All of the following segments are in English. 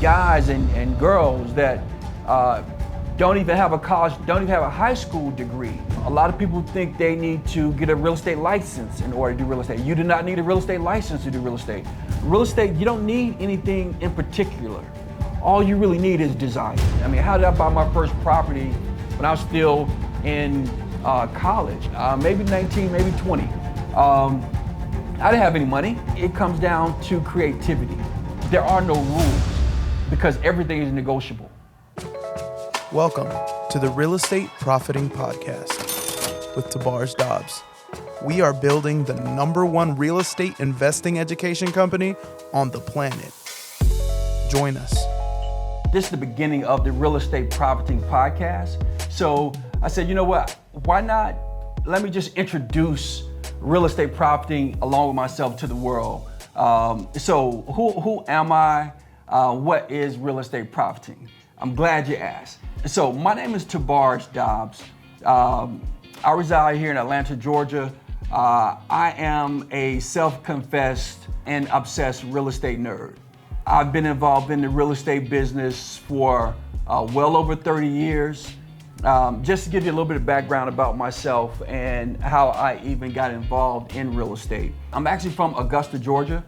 guys and girls that don't even have a college, don't even have a high school degree. A lot of people think they need to get a real estate license in order to do real estate. You do not need a real estate license to do real estate. Real estate, you don't need anything in particular. All you really need is desire. I mean, how did I buy my first property when I was still in college? Maybe 19, maybe 20. I didn't have any money. It comes down to creativity. There are no rules because everything is negotiable. Welcome to the Real Estate Profiting Podcast with Tobars Dobbs. We are building the #1 real estate investing education company on the planet. Join us. This is the beginning of the Real Estate Profiting Podcast. So I said, you know what? Why not? Let me just introduce real estate profiting along with myself to the world. So who am I? What is real estate profiting? I'm glad you asked. So my name is Tobars Dobbs. I reside here in Atlanta, Georgia. I am a self-confessed and obsessed real estate nerd. I've been involved in the real estate business for well over 30 years. Just to give you a little bit of background about myself and how I even got involved in real estate. I'm actually from Augusta, Georgia.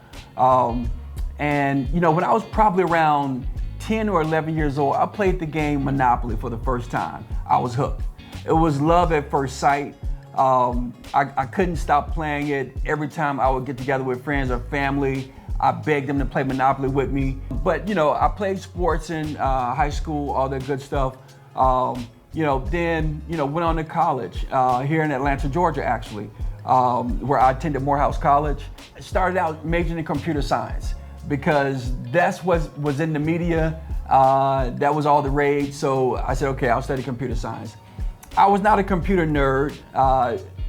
And you know, when I was probably around 10 or 11 years old, I played the game Monopoly for the first time. I was hooked. It was love at first sight. I couldn't stop playing it. Every time I would get together with friends or family, I begged them to play Monopoly with me. But you know, I played sports in high school, all that good stuff. Then went on to college here in Atlanta, Georgia, actually, where I attended Morehouse College. I started out majoring in computer science because that's what was in the media. That was all the rage. So I said, okay, I'll study computer science. I was not a computer nerd,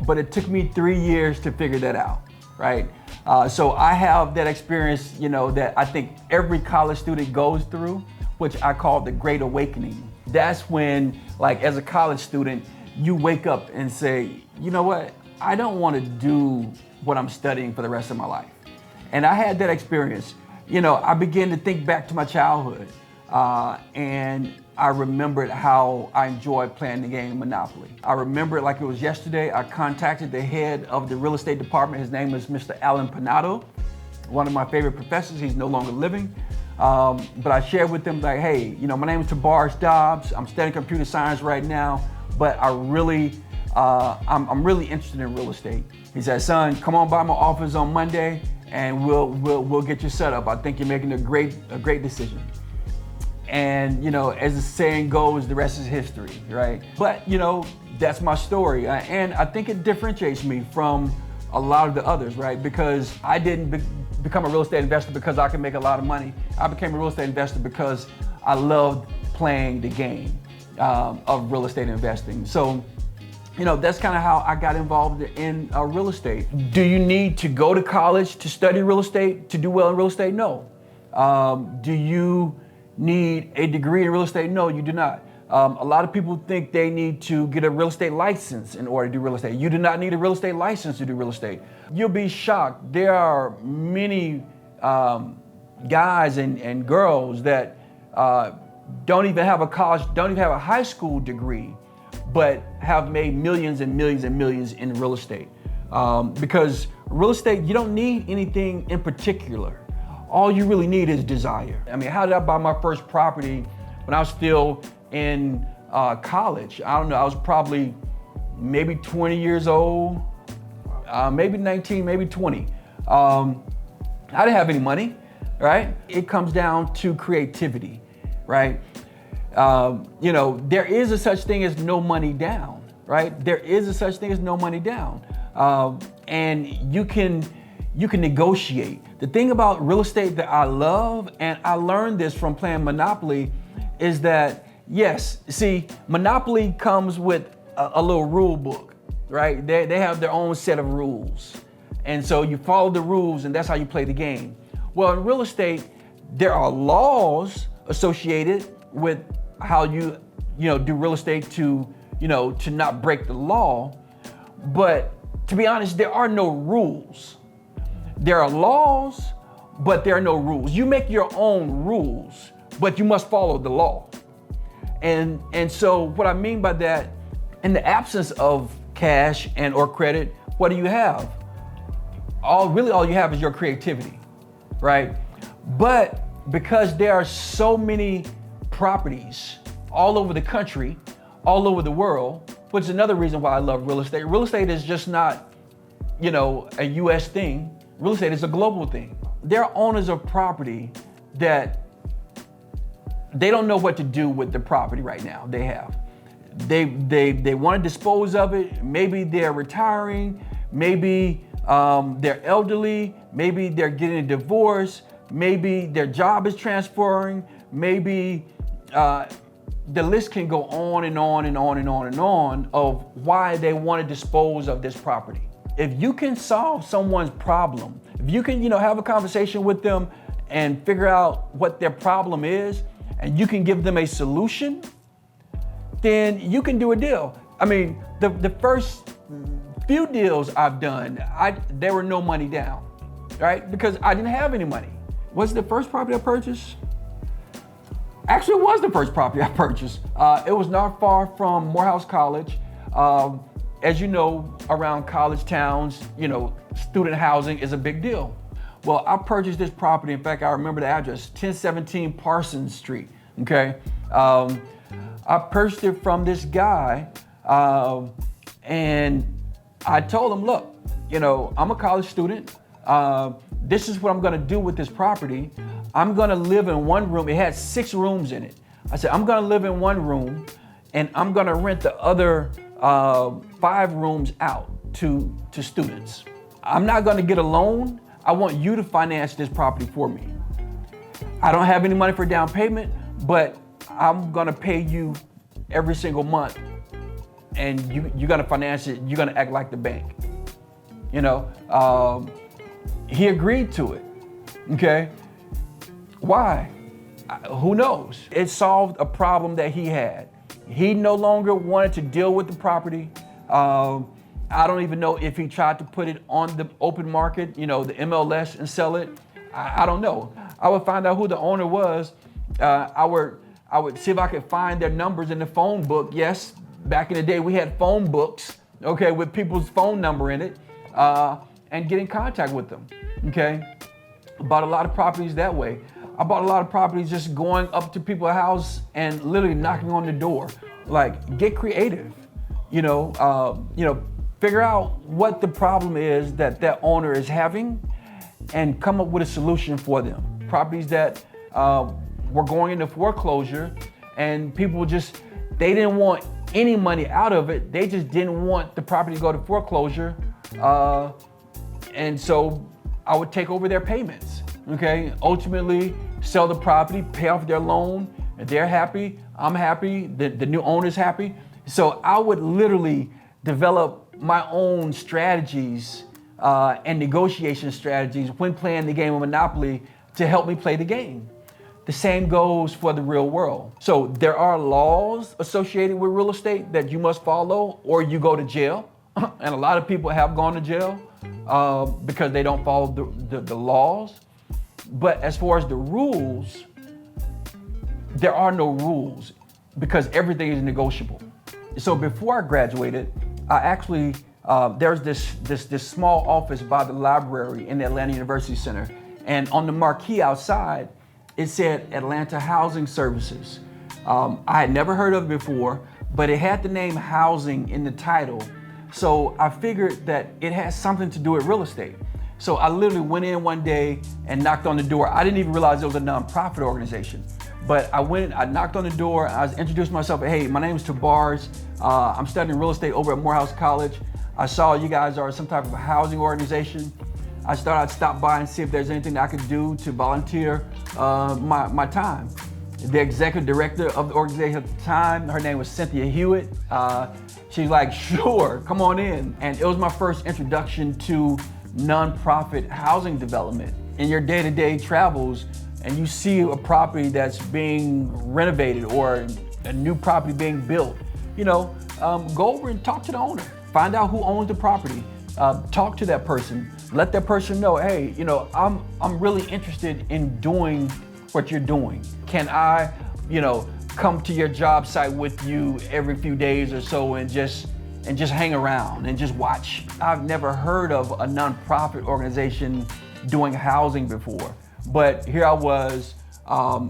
but it took me 3 years to figure that out, right? So I have that experience, that I think every college student goes through, which I call the Great Awakening. That's when, like, as a college student, you wake up and say, you know what? I don't want to do what I'm studying for the rest of my life. And I had that experience. I began to think back to my childhood, and I remembered how I enjoyed playing the game Monopoly. I remember it like it was yesterday. I contacted the head of the real estate department. His name is Mr. Alan Panado, one of my favorite professors. He's no longer living. But I shared with them, like, hey, my name is Tobars Dobbs. I'm studying computer science right now, but I'm really interested in real estate. He said, son, come on by my office on Monday and we'll get you set up. I think you're making a great decision. And as the saying goes, the rest is history, right? But that's my story, and I think it differentiates me from a lot of the others, right? Because I didn't become a real estate investor because I can make a lot of money. I became a real estate investor because I loved playing the game of real estate investing. So, that's kind of how I got involved in real estate. Do you need to go to college to study real estate to do well in real estate? No. Do you need a degree in real estate? No, you do not. A lot of people think they need to get a real estate license in order to do real estate. You do not need a real estate license to do real estate. You'll be shocked. There are many guys and girls that don't even have a college, don't even have a high school degree, but have made millions and millions and millions in real estate. Because real estate, you don't need anything in particular. All you really need is desire. I mean, how did I buy my first property when I was still in college? I don't know, I was probably maybe 20 years old, maybe 19, maybe 20. I didn't have any money, right? It comes down to creativity, right? There is a such thing as no money down, right? There is a such thing as no money down. And you can negotiate. The thing about real estate that I love, and I learned this from playing Monopoly, is that, yes, see, Monopoly comes with a little rule book, right? They have their own set of rules. And so you follow the rules and that's how you play the game. Well, in real estate, there are laws associated with how you do real estate to not break the law. But to be honest, there are no rules. There are laws, but there are no rules. You make your own rules, but you must follow the law. And so what I mean by that, in the absence of cash and or credit, what do you have? All you have is your creativity, right? But because there are so many properties all over the country, all over the world, which is another reason why I love real estate. Real estate is just not, a US thing. Real estate is a global thing. There are owners of property that they don't know what to do with the property right now. They want to dispose of it. Maybe they're retiring. Maybe they're elderly. Maybe they're getting a divorce. Maybe their job is transferring. Maybe the list can go on and on and on and on and on of why they want to dispose of this property. If you can solve someone's problem, if you can, have a conversation with them and figure out what their problem is, and you can give them a solution, then you can do a deal. I mean, the first few deals I've done, there were no money down, right? Because I didn't have any money. Was it the first property I purchased? Actually, it was the first property I purchased. It was not far from Morehouse College. As you know, around college towns, student housing is a big deal. Well, I purchased this property. In fact, I remember the address, 1017 Parsons Street, okay? I purchased it from this guy, and I told him, look, I'm a college student. This is what I'm gonna do with this property. I'm gonna live in one room. It had 6 rooms in it. I said, I'm gonna live in one room, and I'm gonna rent the other 5 rooms out to students. I'm not gonna get a loan. I want you to finance this property for me. I don't have any money for down payment, but I'm gonna pay you every single month, and you're gonna finance it. You're gonna act like the bank. He agreed to it. Okay. Why? Who knows? It solved a problem that he had. He no longer wanted to deal with the property. I don't even know if he tried to put it on the open market, the MLS, and sell it. I don't know. I would find out who the owner was. I would see if I could find their numbers in the phone book. Yes, back in the day we had phone books, okay, with people's phone number in it, and get in contact with them, okay? Bought a lot of properties that way. I bought a lot of properties just going up to people's house and literally knocking on the door. Like, get creative, figure out what the problem is that owner is having and come up with a solution for them. Properties that were going into foreclosure and people they didn't want any money out of it. They just didn't want the property to go to foreclosure. And so I would take over their payments, okay? Ultimately, sell the property, pay off their loan, and they're happy, I'm happy, the new owner's happy. So I would literally develop my own strategies and negotiation strategies when playing the game of Monopoly to help me play the game. The same goes for the real world. So there are laws associated with real estate that you must follow or you go to jail. And a lot of people have gone to jail because they don't follow the laws. But as far as the rules, there are no rules because everything is negotiable. So before I graduated, I actually, there's this small office by the library in the Atlanta University Center. And on the marquee outside, it said Atlanta Housing Services. I had never heard of it before, but it had the name housing in the title. So I figured that it had something to do with real estate. So I literally went in one day and knocked on the door. I didn't even realize it was a nonprofit organization. But I knocked on the door, I introduced myself. Hey, my name is Tobars. I'm studying real estate over at Morehouse College. I saw you guys are some type of housing organization. I thought I'd stop by and see if there's anything that I could do to volunteer my time. The executive director of the organization at the time, her name was Cynthia Hewitt. She's like, sure, come on in. And it was my first introduction to nonprofit housing development. In your day-to-day travels, and you see a property that's being renovated or a new property being built, go over and talk to the owner. Find out who owns the property. Talk to that person. Let that person know, hey, I'm really interested in doing what you're doing? Can I, come to your job site with you every few days or so and just hang around and just watch? I've never heard of a nonprofit organization doing housing before, but here I was,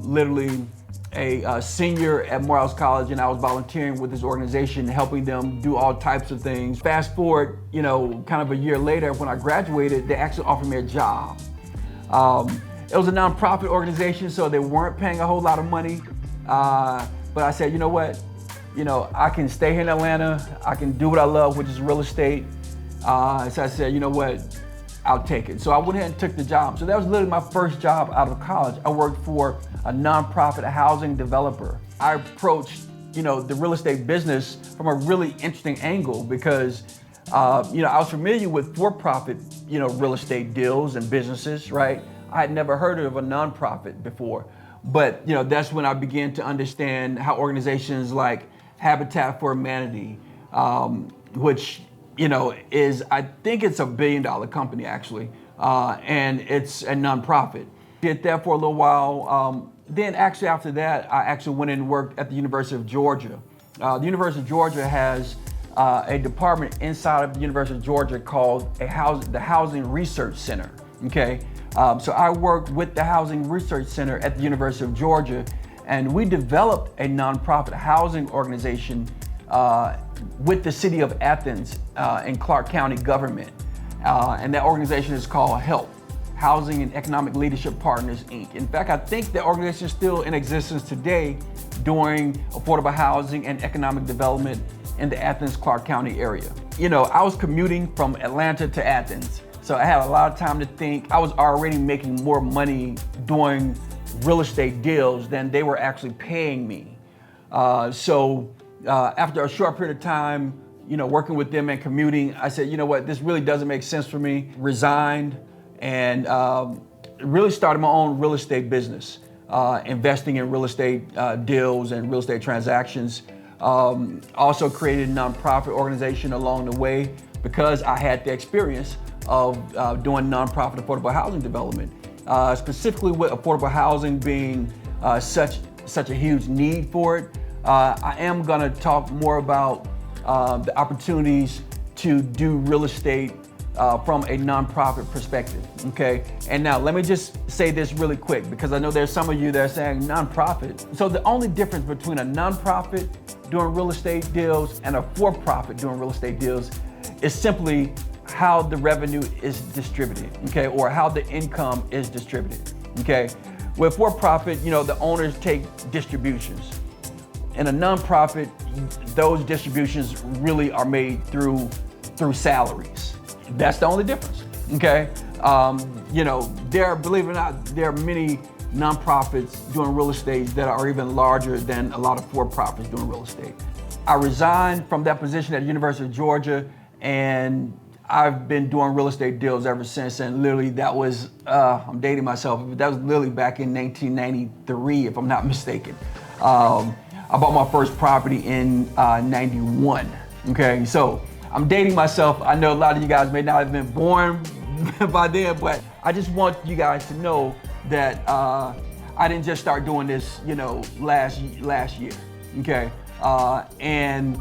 literally a senior at Morehouse College, and I was volunteering with this organization, helping them do all types of things. Fast forward, kind of a year later, when I graduated, they actually offered me a job. It was a nonprofit organization, so they weren't paying a whole lot of money. But I said, you know what? I can stay here in Atlanta. I can do what I love, which is real estate. So I said, you know what? I'll take it. So I went ahead and took the job. So that was literally my first job out of college. I worked for a nonprofit housing developer. I approached, the real estate business from a really interesting angle because, I was familiar with for-profit, real estate deals and businesses, right? I had never heard of a nonprofit before. But, that's when I began to understand how organizations like Habitat for Humanity, which, I think it's $1 billion company actually, and it's a nonprofit. Did that for a little while. Then actually after that, I actually went and worked at the University of Georgia. The University of Georgia has a department inside of the University of Georgia called the Housing Research Center, okay? So I worked with the Housing Research Center at the University of Georgia, and we developed a nonprofit housing organization with the city of Athens and Clark County government. And that organization is called HELP, Housing and Economic Leadership Partners, Inc. In fact, I think the organization is still in existence today doing affordable housing and economic development in the Athens, Clark County area. I was commuting from Atlanta to Athens. So I had a lot of time to think. I was already making more money doing real estate deals than they were actually paying me. So after a short period of time, working with them and commuting, I said, you know what, this really doesn't make sense for me. Resigned and really started my own real estate business, investing in real estate deals and real estate transactions. Also created a nonprofit organization along the way because I had the experience of doing nonprofit affordable housing development, specifically with affordable housing being such a huge need for it. I am gonna talk more about the opportunities to do real estate from a nonprofit perspective, okay? And now let me just say this really quick because I know there's some of you that are saying nonprofit. So the only difference between a nonprofit doing real estate deals and a for-profit doing real estate deals is simply how the revenue is distributed, okay, or how the income is distributed, okay? With for-profit, the owners take distributions. In a nonprofit, those distributions really are made through salaries. That's the only difference, okay? Believe it or not, there are many nonprofits doing real estate that are even larger than a lot of for-profits doing real estate. I resigned from that position at the University of Georgia, and I've been doing real estate deals ever since, and literally that was, I'm dating myself, that was literally back in 1993, if I'm not mistaken. I bought my first property in 91, okay? So I'm dating myself. I know a lot of you guys may not have been born by then, but I just want you guys to know that I didn't just start doing this, last year, okay? And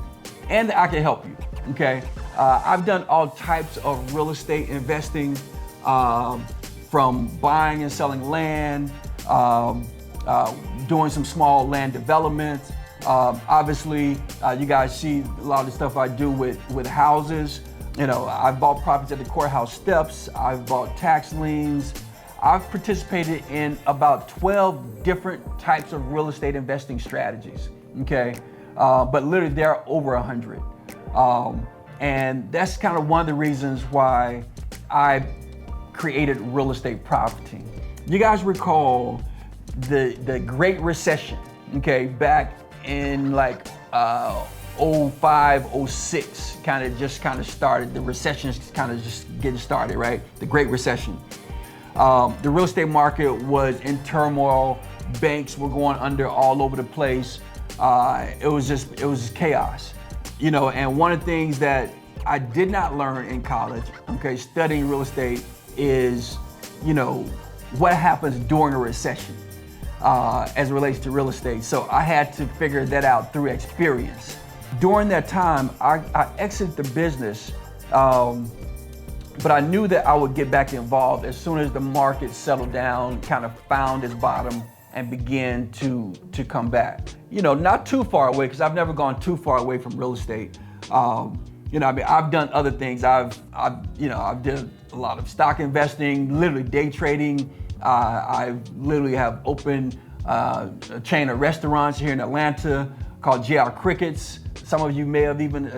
I can help you, okay? I've done all types of real estate investing, from buying and selling land, doing some small land development. Obviously, you guys see a lot of the stuff I do with houses. I've bought properties at the courthouse steps. I've bought tax liens. I've participated in about 12 different types of real estate investing strategies, okay? But literally there are over 100. And that's kind of one of the reasons why I created Real Estate Profiting. You guys recall the Great Recession, okay, back in like 05, 06, kind of started. The recession's kind of just getting started, right? The Great Recession. The real estate market was in turmoil. Banks were going under all over the place. It was just chaos. And one of the things that I did not learn in college, okay, studying real estate is, what happens during a recession. as it relates to real estate. So I had to figure that out through experience. During that time, I exited the business, but I knew that I would get back involved as soon as the market settled down, kind of found its bottom and began to come back. Not too far away, because I've never gone too far away from real estate. I've done other things. I've done a lot of stock investing, literally day trading. I literally have opened a chain of restaurants here in Atlanta called JR Crickets. Some of you may have even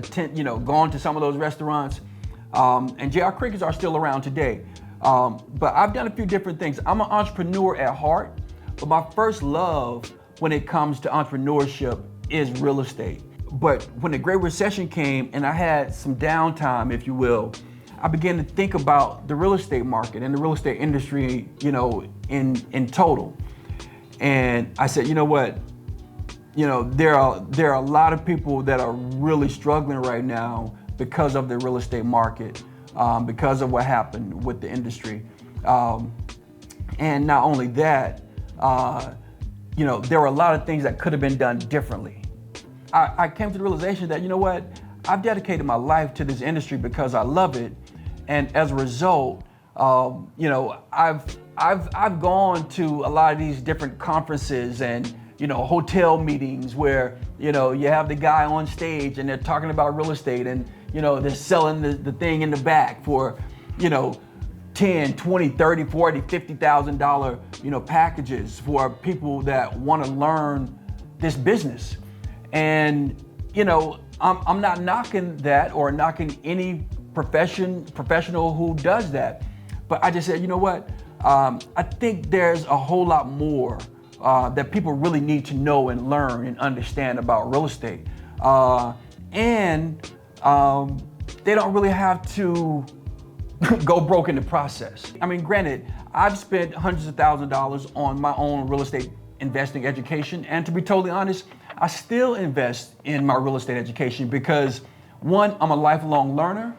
gone to some of those restaurants. And JR Crickets are still around today. But I've done a few different things. I'm an entrepreneur at heart, but my first love when it comes to entrepreneurship is real estate. But when the Great Recession came and I had some downtime, if you will, I began to think about the real estate market and the real estate industry, in total. And I said, you know what? There are a lot of people that are really struggling right now because of the real estate market, because of what happened with the industry. And not only that, there were a lot of things that could have been done differently. I came to the realization that, I've dedicated my life to this industry because I love it. And as a result, I've gone to a lot of these different conferences and, hotel meetings where, you have the guy on stage and they're talking about real estate and, they're selling the thing in the back for, $10, $20, $30, $40, $50,000, packages for people that want to learn this business. And, I'm not knocking that or knocking any professional who does that. But I just said, you know what? I think there's a whole lot more that people really need to know and learn and understand about real estate. And they don't really have to go broke in the process. I mean, granted, I've spent hundreds of thousands of dollars on my own real estate investing education. And to be totally honest, I still invest in my real estate education because, one, I'm a lifelong learner.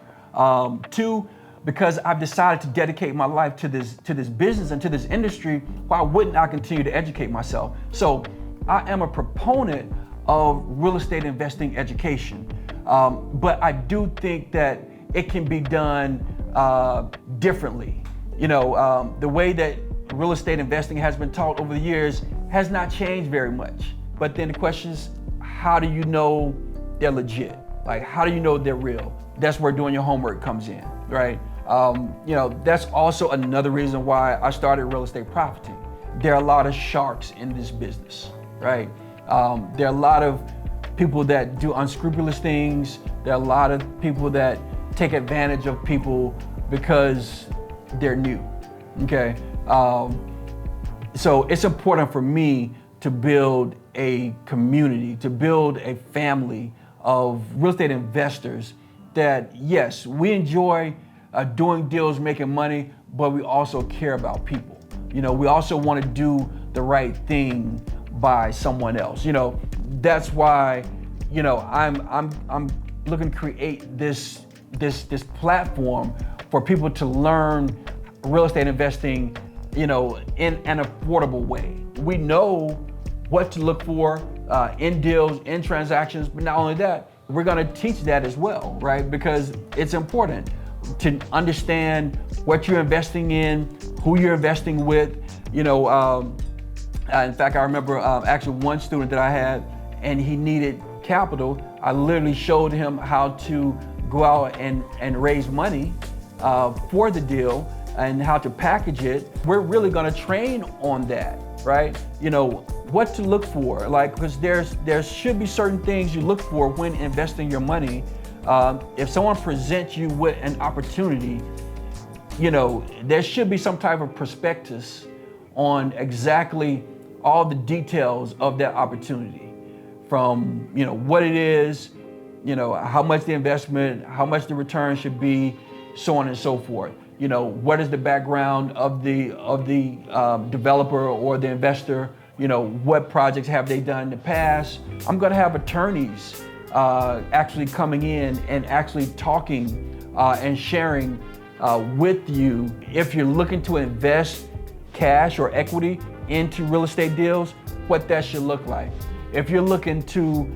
Two, because I've decided to dedicate my life to this business and to this industry. Why wouldn't I continue to educate myself? So I am a proponent of real estate investing education. But I do think that it can be done differently. The way that real estate investing has been taught over the years has not changed very much. But then the question is, how do you know they're legit? Like, how do you know they're real? That's where doing your homework comes in, right? That's also another reason why I started real estate profiting. There are a lot of sharks in this business, right? There are a lot of people that do unscrupulous things. There are a lot of people that take advantage of people because they're new, okay? So it's important for me to build a community, to build a family of real estate investors that, yes, we enjoy doing deals, making money, but we also care about people. We also want to do the right thing by someone else. That's why, I'm looking to create this platform for people to learn real estate investing, in an affordable way. We know what to look for in deals, in transactions, but not only that, we're going to teach that as well, right? Because it's important to understand what you're investing in, who you're investing with. In fact, I remember actually one student that I had, and he needed capital. I literally showed him how to go out and raise money for the deal and how to package it. We're really going to train on that, right? What to look for, because there should be certain things you look for when investing your money. If someone presents you with an opportunity, there should be some type of prospectus on exactly all the details of that opportunity, from what it is, how much the investment, how much the return should be, so on and so forth. What is the background of the developer or the investor? What projects have they done in the past? I'm going to have attorneys actually coming in and actually talking and sharing with you. If you're looking to invest cash or equity, into real estate deals, what that should look like. If you're looking to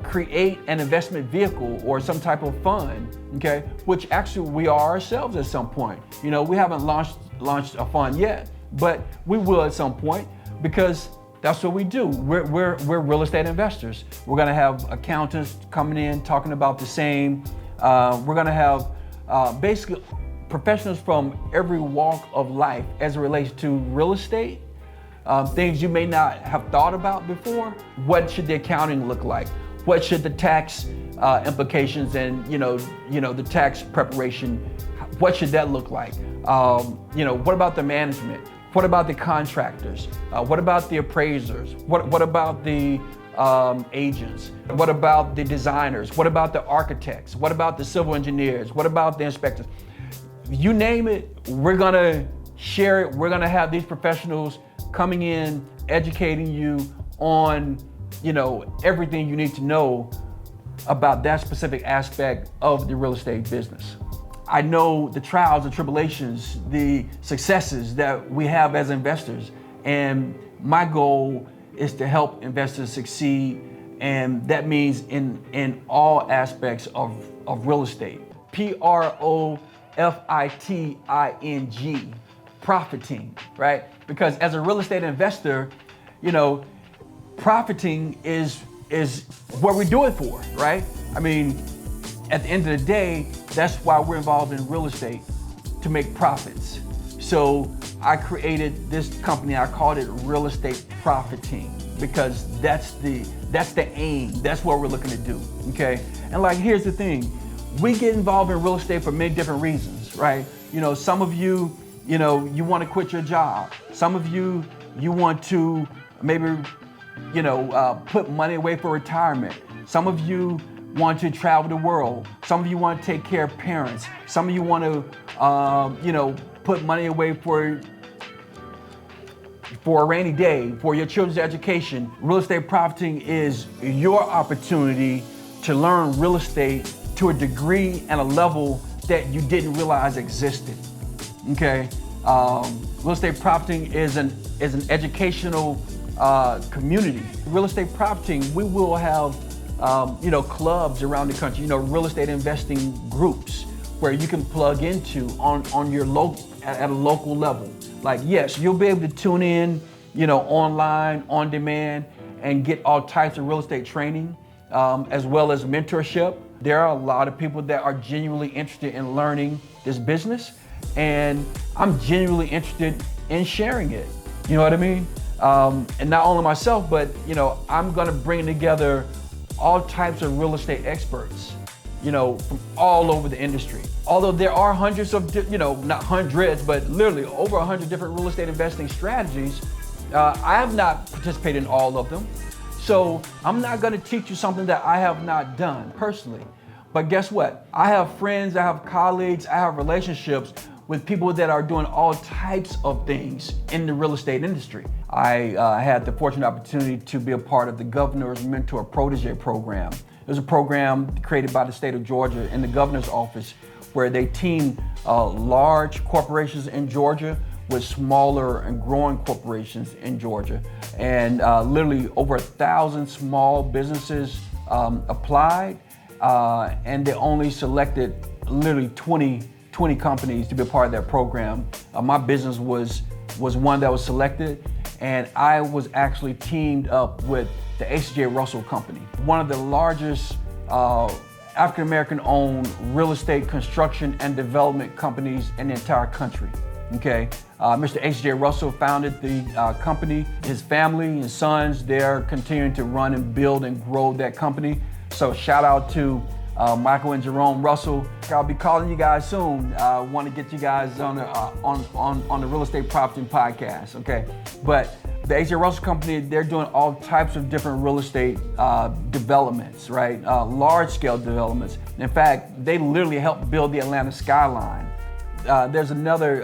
create an investment vehicle or some type of fund, okay, which actually we are ourselves at some point. We haven't launched a fund yet, but we will at some point, because that's what we do. We're real estate investors. We're gonna have accountants coming in talking about the same. We're gonna have basically professionals from every walk of life as it relates to real estate. Things you may not have thought about before. What should the accounting look like? What should the tax implications and the tax preparation, what should that look like? What about the management? What about the contractors? What about the appraisers? What about the agents? What about the designers? What about the architects? What about the civil engineers? What about the inspectors? You name it, we're gonna share it. We're gonna have these professionals coming in, educating you on, everything you need to know about that specific aspect of the real estate business. I know the trials and tribulations, the successes that we have as investors, and my goal is to help investors succeed, and that means in all aspects of real estate. Profiting, profiting, right? Because as a real estate investor, profiting is what we do it for, right? I mean, at the end of the day, that's why we're involved in real estate, to make profits. So I created this company, I called it Real Estate Profiting, because that's the aim, that's what we're looking to do, okay? And here's the thing, we get involved in real estate for many different reasons, right? Some of you, you want to quit your job. Some of you want to maybe, put money away for retirement. Some of you want to travel the world. Some of you want to take care of parents. Some of you want to, put money away for a rainy day, for your children's education. Real estate profiting is your opportunity to learn real estate to a degree and a level that you didn't realize existed. Okay, real estate profiting is an educational community. Real estate profiting, we will have clubs around the country, real estate investing groups where you can plug into on your at a local level. Yes, you'll be able to tune in, online, on demand, and get all types of real estate training, as well as mentorship. There are a lot of people that are genuinely interested in learning this business, and I'm genuinely interested in sharing it. You know what I mean? And not only myself, but I'm gonna bring together all types of real estate experts, from all over the industry. Although there are hundreds of, not hundreds, but literally over 100 different real estate investing strategies, I have not participated in all of them. So I'm not gonna teach you something that I have not done personally. But guess what? I have friends, I have colleagues, I have relationships with people that are doing all types of things in the real estate industry. I had the fortunate opportunity to be a part of the Governor's Mentor Protege program. It was a program created by the state of Georgia in the governor's office, where they team large corporations in Georgia with smaller and growing corporations in Georgia. And literally over 1,000 small businesses applied, and they only selected literally 20 companies to be a part of that program. My business was one that was selected, and I was actually teamed up with the H.J. Russell Company, one of the largest African-American owned real estate construction and development companies in the entire country. Okay, Mr. H.J. Russell founded the company. His family, his sons, they're continuing to run and build and grow that company. So shout out to Michael and Jerome Russell. I'll be calling you guys soon. I want to get you guys on the Real Estate Profiting podcast, okay? But the H.J. Russell Company, they're doing all types of different real estate developments, right? Large-scale developments. In fact, they literally helped build the Atlanta skyline. There's another,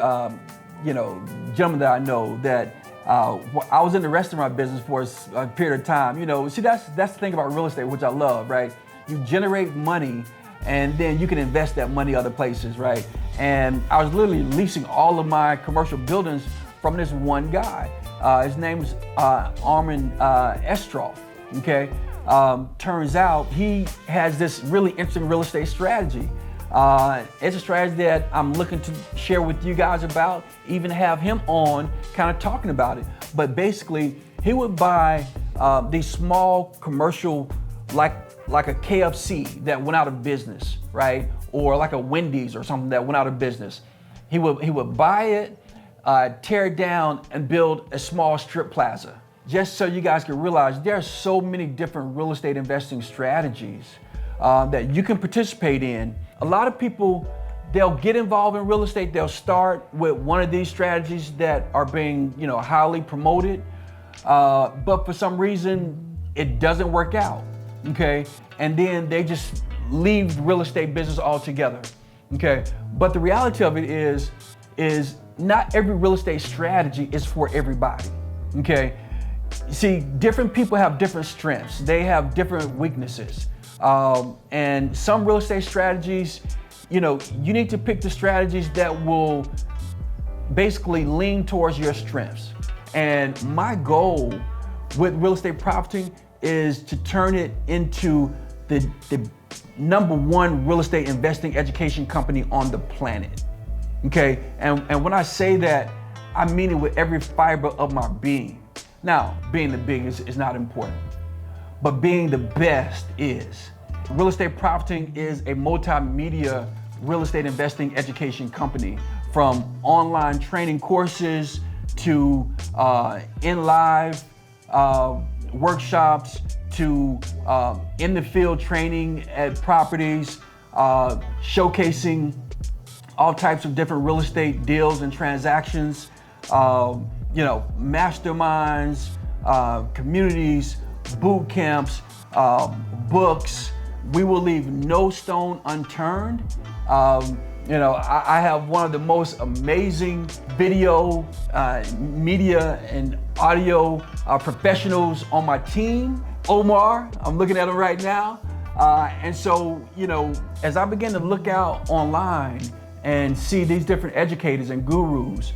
gentleman that I know that I was in the restaurant business for a period of time. See, that's the thing about real estate, which I love, right? You generate money, and then you can invest that money other places, right? And I was literally leasing all of my commercial buildings from this one guy. His name is Armin Estroff, okay? Turns out he has this really interesting real estate strategy. It's a strategy that I'm looking to share with you guys about, even have him on kind of talking about it. But basically, he would buy these small commercial, like a KFC that went out of business, right? Or like a Wendy's or something that went out of business. He would buy it, tear it down, and build a small strip plaza. Just so you guys can realize, there are so many different real estate investing strategies that you can participate in. A lot of people, they'll get involved in real estate. They'll start with one of these strategies that are being, highly promoted, but for some reason it doesn't work out. Okay, and then they just leave the real estate business altogether. Okay, but the reality of it is not every real estate strategy is for everybody. Okay, you see, different people have different strengths. They have different weaknesses, and some real estate strategies, you need to pick the strategies that will basically lean towards your strengths. And my goal with real estate profiting is to turn it into the #1 real estate investing education company on the planet. Okay, and when I say that, I mean it with every fiber of my being. Now, being the biggest is not important, but being the best is. Real Estate Profiting is a multimedia real estate investing education company, from online training courses to in-live workshops to in the field training at properties, showcasing all types of different real estate deals and transactions, masterminds, communities, boot camps, books. We will leave no stone unturned. I have one of the most amazing video, media, and audio professionals on my team, Omar. I'm looking at him right now. And so, as I begin to look out online and see these different educators and gurus,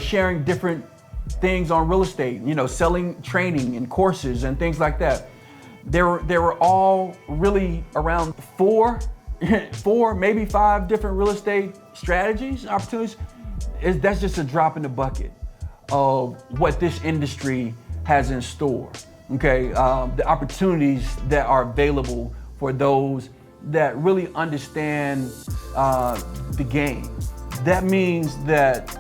sharing different things on real estate, selling training and courses and things like that, they were all really around four, maybe 5 different real estate strategies, opportunities. That's just a drop in the bucket of what this industry has in store. Okay, the opportunities that are available for those that really understand the game. That means that,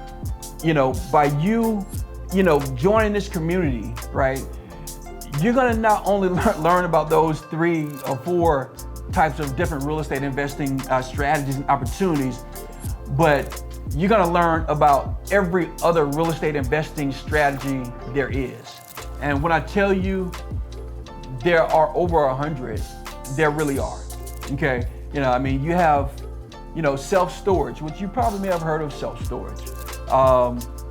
by you, joining this community, right, you're gonna not only learn about those 3 or 4 types of different real estate investing strategies and opportunities, but you're gonna learn about every other real estate investing strategy there is. And when I tell you there are over 100, there really are. Okay, you have, self-storage, which you probably may have heard of self-storage.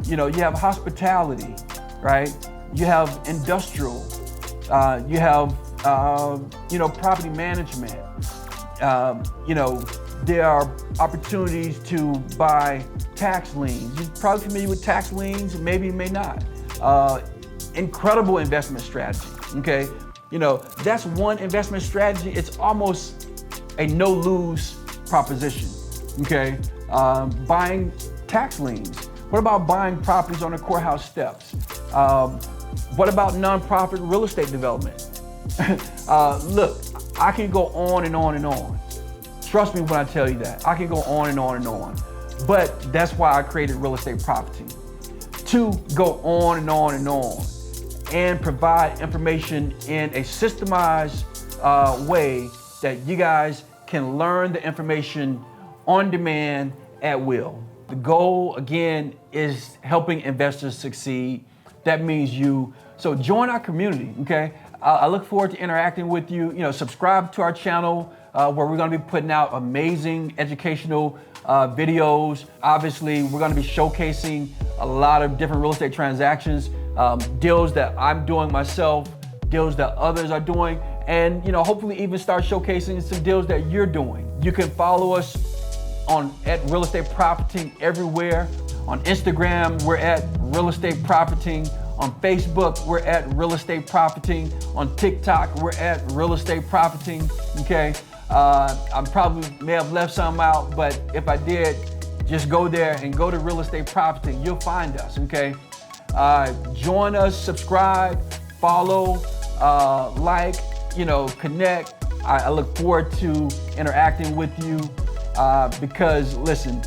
You have hospitality, right? You have industrial. You have, property management. There are opportunities to buy tax liens. You're probably familiar with tax liens, maybe you may not. Incredible investment strategy, okay? That's one investment strategy. It's almost a no-lose proposition, okay? Buying tax liens. What about buying properties on the courthouse steps? What about nonprofit real estate development? Look, I can go on and on and on. Trust me when I tell you that. I can go on and on and on. But that's why I created Real Estate Profiting, to go on and on and on and provide information in a systemized way that you guys can learn the information on demand at will. The goal, again, is helping investors succeed. That means you. So join our community, okay? I look forward to interacting with you. Subscribe to our channel where we're gonna be putting out amazing educational videos. Obviously, we're gonna be showcasing a lot of different real estate transactions, deals that I'm doing myself, deals that others are doing, and hopefully even start showcasing some deals that you're doing. You can follow us at Real Estate Profiting everywhere. On Instagram, we're at Real Estate Profiting. On Facebook, we're at Real Estate Profiting. On TikTok, we're at Real Estate Profiting, okay? I probably may have left some out, but if I did, just go there and go to Real Estate Profiting. You'll find us, okay? Join us, subscribe, follow, like, connect. I look forward to interacting with you because, listen,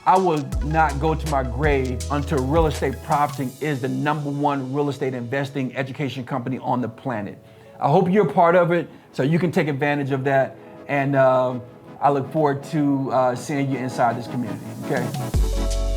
I will not go to my grave until Real Estate Profiting is the #1 real estate investing education company on the planet. I hope you're a part of it so you can take advantage of that. And I look forward to seeing you inside this community, okay?